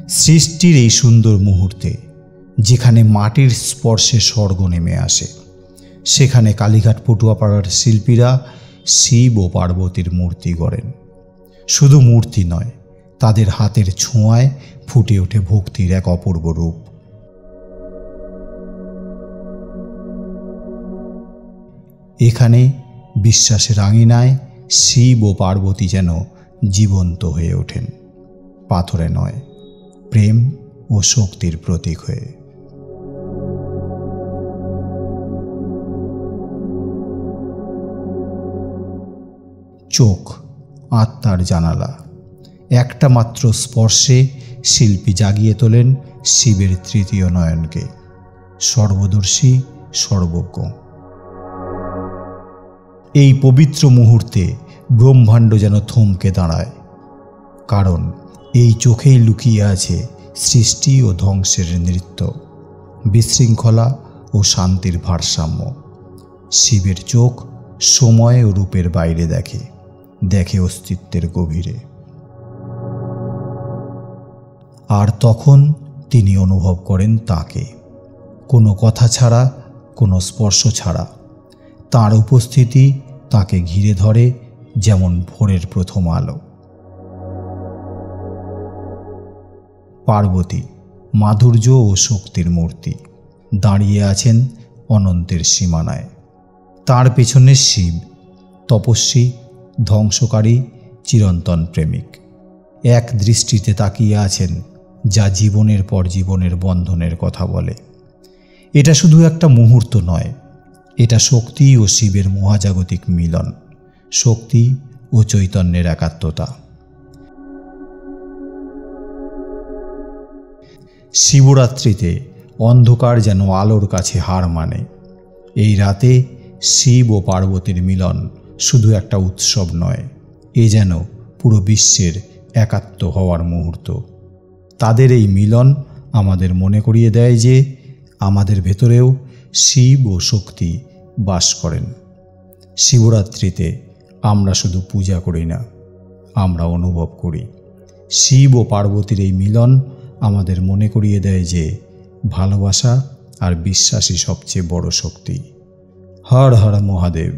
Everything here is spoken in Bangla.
সৃষ্টির এই সুন্দর মুহূর্তে যেখানে মাটির স্পর্শে স্বর্গ নেমে আসে, সেখানে কালীঘাট পটুয়াপাড়ার শিল্পীরা শিব ও পার্বতীর মূর্তি গড়েন। শুধু মূর্তি নয়, তাদের হাতের ছোঁয়ায় ফুটে ওঠে ভক্তির এক অপূর্ব রূপ। এখানে বিশ্বাসের আঙিনায় শিব ও পার্বতী যেন জীবন্ত হয়ে ওঠেন, পাথরে নয়, প্রেম ও শক্তির প্রতীক হয়ে। চোখ আত্মার জানালা। একটা মাত্র স্পর্শে শিল্পী জাগিয়ে তোলেন শিবের তৃতীয় নয়নকে, সর্বদর্শী, সর্বজ্ঞ। এই পবিত্র মুহূর্তে ব্রহ্মাণ্ড যেন থমকে দাঁড়ায়, কারণ এই চোখেই লুকিয়ে আছে সৃষ্টি ও ধ্বংসের নৃত্য, বিশৃঙ্খলা ও শান্তির ভারসাম্য। শিবের চোখ সময় ও রূপের বাইরে দেখে, দেখে অস্তিত্বের গভীরে। আর তখন তিনি অনুভব করেন তাকে, কোনো কথা ছাড়া, কোনো স্পর্শ ছাড়া। তাঁর উপস্থিতি তাকে ঘিরে ধরে যেমন ভোরের প্রথম আলো। পার্বতী মাধুর্য ও শক্তির মূর্তি, দাঁড়িয়ে আছেন অনন্তের সীমানায়। তার পেছনে শিব, তপস্বী, ধ্বংসকারী, চিরন্তন প্রেমিক। এক দৃষ্টিতে তাকিয়ে আছেন, যা জীবনের পর জীবনের বন্ধনের কথা বলে। এটা শুধু একটা মুহূর্ত নয়, এটা শক্তি ও শিবের মহাজাগতিক মিলন, শক্তি ও চৈতন্যের একাত্মতা। শিবরাত্রিতে অন্ধকার যেন আলোর কাছে হার মানে। এই রাতে শিব ও পার্বতীর মিলন শুধু একটা উৎসব নয়, এ যেন পুরো বিশ্বের একাত্ম হওয়ার মুহূর্ত। তাদের এই মিলন আমাদের মনে করিয়ে দেয় যে আমাদের ভেতরেও শিব ও শক্তি বাস করেন। শিবরাত্রিতে আমরা শুধু পূজা করি না, আমরা অনুভব করি। শিব ও পার্বতীর এই মিলন আমাদের মনে করিয়ে দেয় যে ভালোবাসা আর বিশ্বাসই সবচেয়ে বড় শক্তি। হর হর মহাদেব।